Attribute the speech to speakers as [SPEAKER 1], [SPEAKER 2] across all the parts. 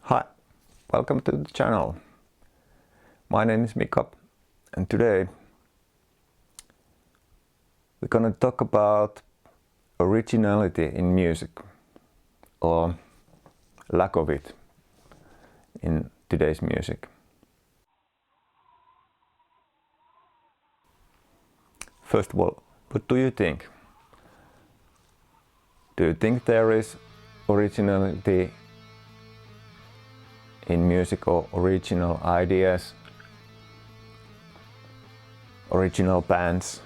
[SPEAKER 1] Hi, welcome to the channel. My name is Mika and today we're gonna talk about originality in music, or lack of it in today's music. First of all, what do you think? Do you think there is originality in music, or original ideas, original bands,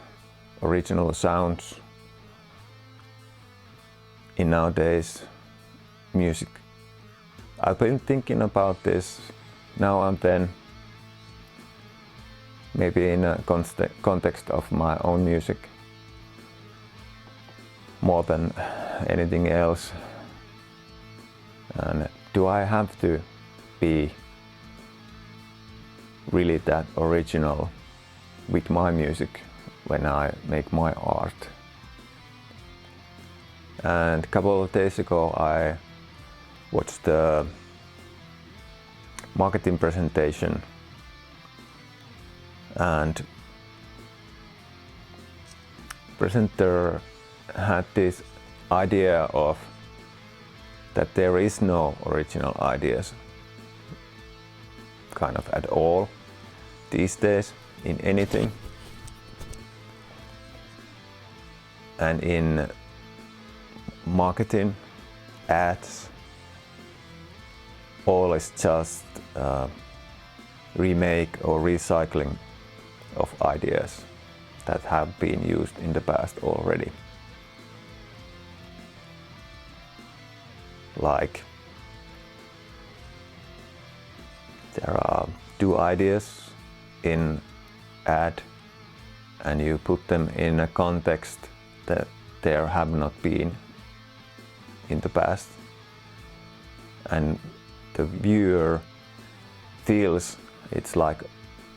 [SPEAKER 1] original sounds in nowadays music? I've been thinking about this now and then, maybe in a context of my own music more than anything else. And do I have to be really that original with my music when I make my art? And a couple of days ago I watched the marketing presentation, and presenter had this idea of that there is no original ideas kind of at all these days in anything, and in marketing, ads, all is just remake or recycling of ideas that have been used in the past already. Like there are two ideas in ad and you put them in a context that there have not been in the past, and the viewer feels it's like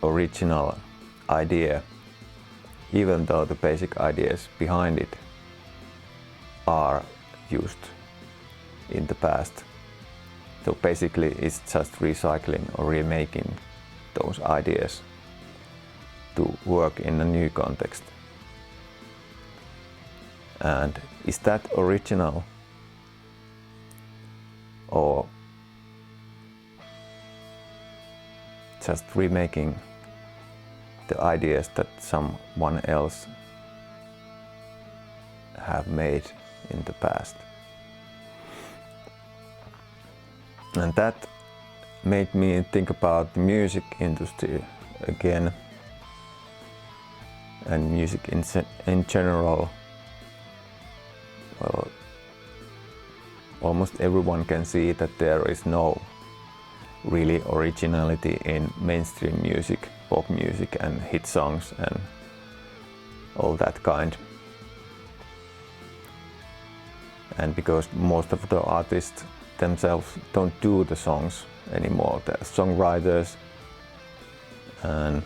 [SPEAKER 1] original idea, even though the basic ideas behind it are used in the past. So basically it's just recycling or remaking those ideas to work in a new context. And is that original, or just remaking the ideas that someone else have made in the past? And that made me think about the music industry again, and music in general. Well, almost everyone can see that there is no really originality in mainstream music, pop music and hit songs and all that kind. And because most of the artists themselves don't do the songs anymore, they're songwriters, and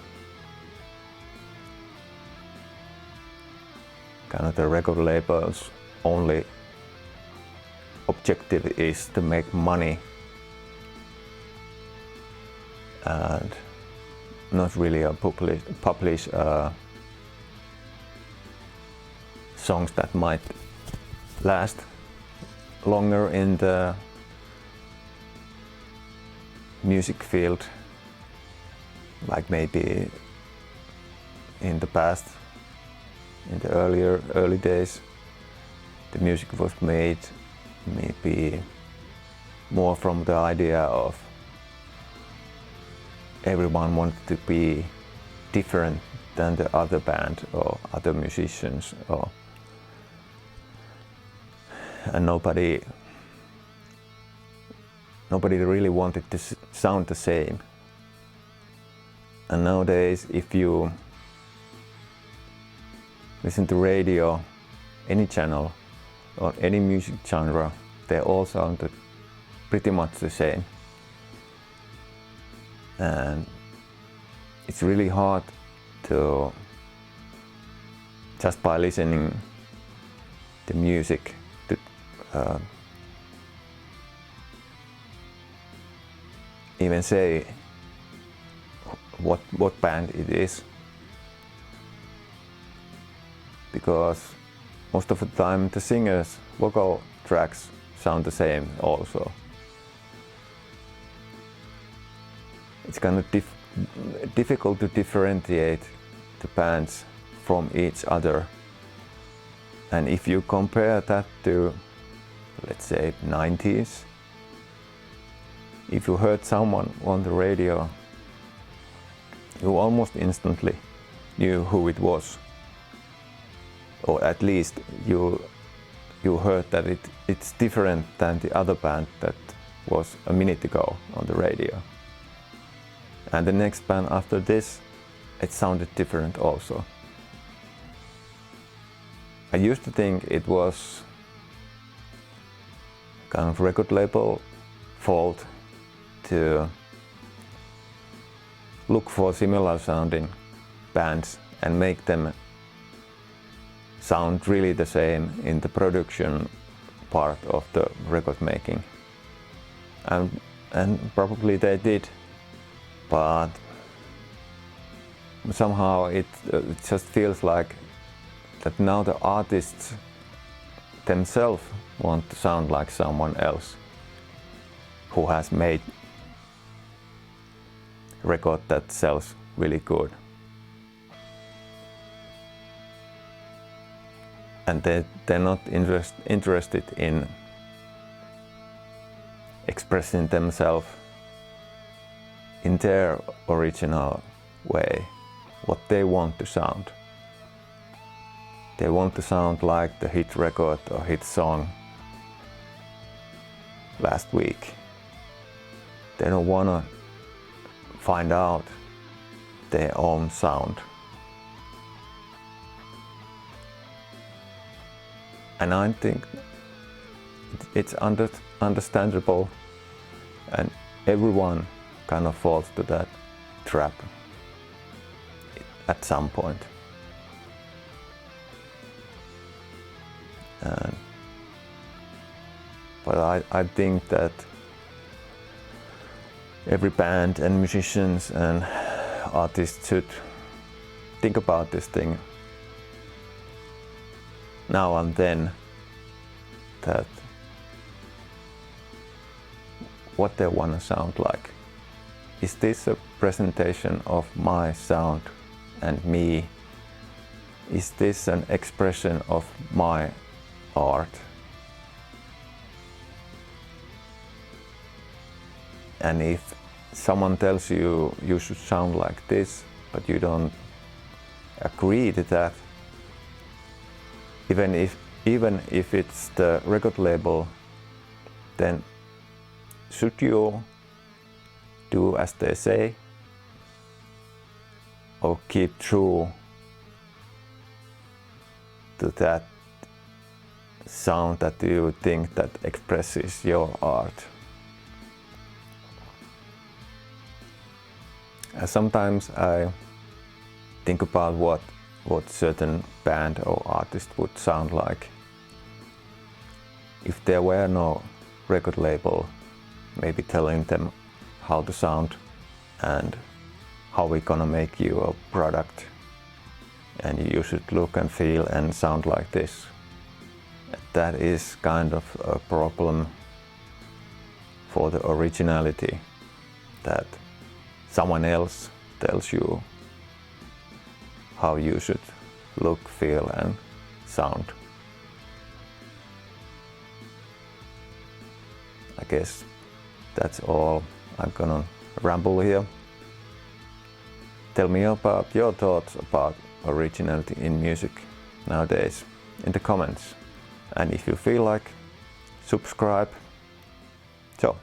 [SPEAKER 1] kind of the record labels' only objective is to make money and not really publish songs that might last longer in the music field, like maybe in the past, in the early days, the music was made maybe more from the idea of everyone wanted to be different than the other band or other musicians, and nobody really wanted to sound the same. And nowadays, if you listen to radio, any channel or any music genre, they all sound pretty much the same. And it's really hard to, just by listening to music, to even say what band it is, because most of the time the singer's vocal tracks sound the same also. It's kind of difficult to differentiate the bands from each other. And if you compare that to, let's say, 90s, if you heard someone on the radio, you almost instantly knew who it was. Or at least you heard that it's different than the other band that was a minute ago on the radio. And the next band after this, it sounded different also. I used to think it was kind of record label fault to look for similar sounding bands and make them sound really the same in the production part of the record making. And probably they did, but somehow it just feels like that now the artists themselves want to sound like someone else who has made a record that sells really good. And they're not interested in expressing themselves in their original way, what they want to sound. They want to sound like the hit record or hit song last week. They don't want to find out their own sound. And I think it's understandable, and everyone kind of falls to that trap at some point. But I think that every band and musicians and artists should think about this thing now and then, that what they want to sound like. Is this a presentation of my sound and me? Is this an expression of my art? And if someone tells you you should sound like this, but you don't agree to that, even if it's the record label, then should you do as they say, or keep true to that sound that you think that expresses your art? Sometimes I think about what certain band or artist would sound like if there were no record label maybe telling them how to sound and how we're gonna make you a product and you should look and feel and sound like this. That is kind of a problem for the originality, that someone else tells you how you should look, feel and sound. I guess that's all. I'm gonna ramble here. Tell me about your thoughts about originality in music nowadays in the comments. And if you feel like, subscribe. Ciao.